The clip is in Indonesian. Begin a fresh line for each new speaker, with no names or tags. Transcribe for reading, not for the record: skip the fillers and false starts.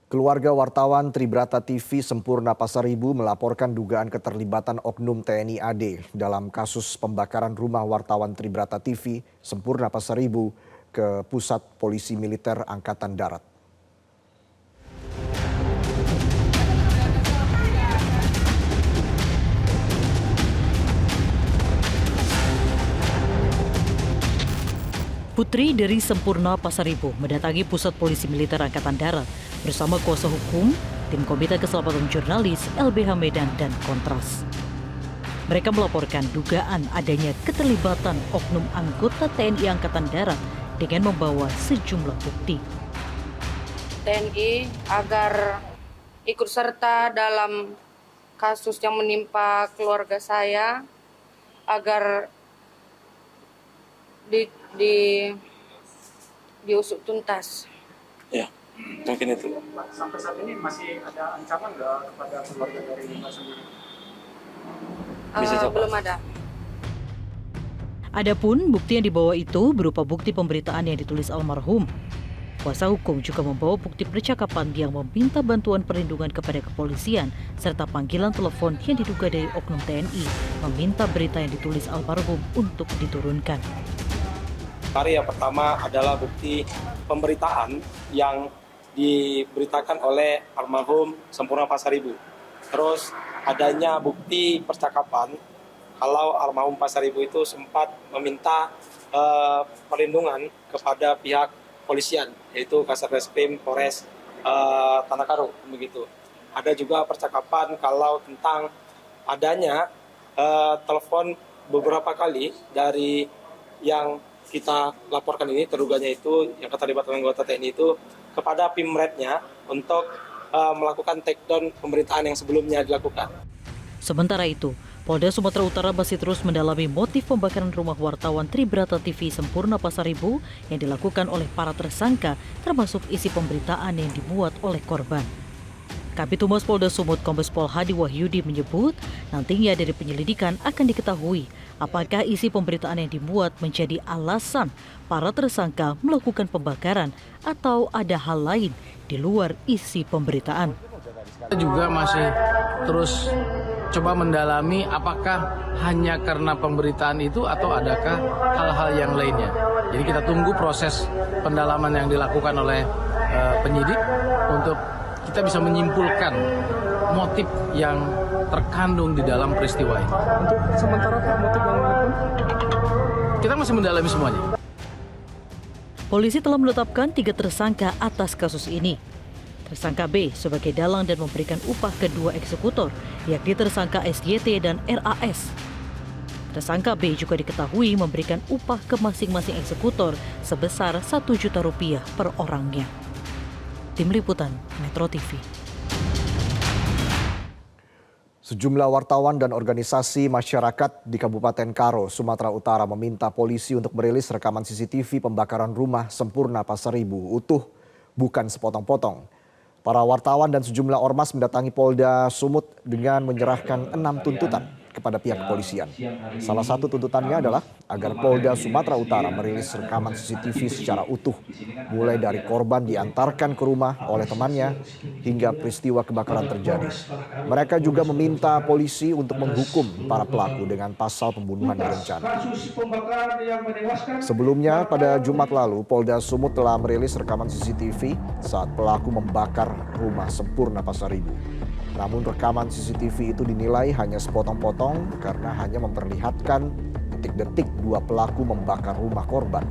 Keluarga wartawan Tribrata TV Sempurna Pasaribu melaporkan dugaan keterlibatan oknum TNI AD dalam kasus pembakaran rumah wartawan Tribrata TV Sempurna Pasaribu ke Pusat Polisi Militer Angkatan Darat.
Putri dari Sempurna Pasaribu mendatangi Pusat Polisi Militer Angkatan Darat bersama kuasa hukum, tim Komite Keselamatan Jurnalis, LBH Medan, dan Kontras. Mereka melaporkan dugaan adanya keterlibatan oknum anggota TNI Angkatan Darat dengan membawa sejumlah bukti.
TNI agar ikut serta dalam kasus yang menimpa keluarga saya, agar diusut tuntas.
Ya, mungkin itu.
Sampai saat ini masih ada ancaman nggak kepada keluarga dari Mbak sendiri?
Belum ada.
Adapun bukti yang dibawa itu berupa bukti pemberitaan yang ditulis almarhum. Kuasa hukum juga membawa bukti percakapan yang meminta bantuan perlindungan kepada kepolisian serta panggilan telepon yang diduga dari oknum TNI meminta berita yang ditulis almarhum untuk diturunkan.
Yang pertama adalah bukti pemberitaan yang diberitakan oleh almarhum Sempurna Pasaribu. Terus adanya bukti percakapan kalau almarhum Pasaribu itu sempat meminta perlindungan kepada pihak polisian, yaitu Kasatreskrim Polres Tanah Karo, begitu. Ada juga percakapan kalau tentang adanya telepon beberapa kali dari yang kita laporkan ini, terduganya itu yang keterlibatan anggota TNI itu kepada Pimretnya untuk melakukan takedown pemberitaan yang sebelumnya dilakukan.
Sementara itu, Polda Sumatera Utara masih terus mendalami motif pembakaran rumah wartawan Tribrata TV Sempurna Pasaribu yang dilakukan oleh para tersangka, termasuk isi pemberitaan yang dimuat oleh korban. Kabid Humas Polda Sumut Kombes Pol Hadi Wahyudi menyebut nantinya dari penyelidikan akan diketahui apakah isi pemberitaan yang dimuat menjadi alasan para tersangka melakukan pembakaran atau ada hal lain di luar isi pemberitaan.
Kita juga masih terus coba mendalami apakah hanya karena pemberitaan itu atau adakah hal-hal yang lainnya. Jadi kita tunggu proses pendalaman yang dilakukan oleh penyidik untuk kita bisa menyimpulkan motif yang terkandung di dalam peristiwa ini.
Untuk sementara motif yang lain,
kita masih mendalami semuanya.
Polisi telah menetapkan 3 tersangka atas kasus ini. Tersangka B sebagai dalang dan memberikan upah kedua eksekutor, yakni tersangka SYT dan RAS. Tersangka B juga diketahui memberikan upah ke masing-masing eksekutor sebesar Rp1 juta per orangnya. Tim Liputan Metro TV.
Sejumlah wartawan dan organisasi masyarakat di Kabupaten Karo, Sumatera Utara meminta polisi untuk merilis rekaman CCTV pembakaran rumah Sempurna Pasaribu utuh, bukan sepotong-potong. Para wartawan dan sejumlah ormas mendatangi Polda Sumut dengan menyerahkan 6 tuntutan kepada pihak kepolisian. Salah satu tuntutannya adalah agar Polda Sumatera Utara merilis rekaman CCTV secara utuh, mulai dari korban diantarkan ke rumah oleh temannya hingga peristiwa kebakaran terjadi. Mereka juga meminta polisi untuk menghukum para pelaku dengan pasal pembunuhan berencana. Sebelumnya pada Jumat lalu, Polda Sumut telah merilis rekaman CCTV saat pelaku membakar rumah Sempurna Pasaribu. Namun rekaman CCTV itu dinilai hanya sepotong-potong karena hanya memperlihatkan detik-detik 2 pelaku membakar rumah korban.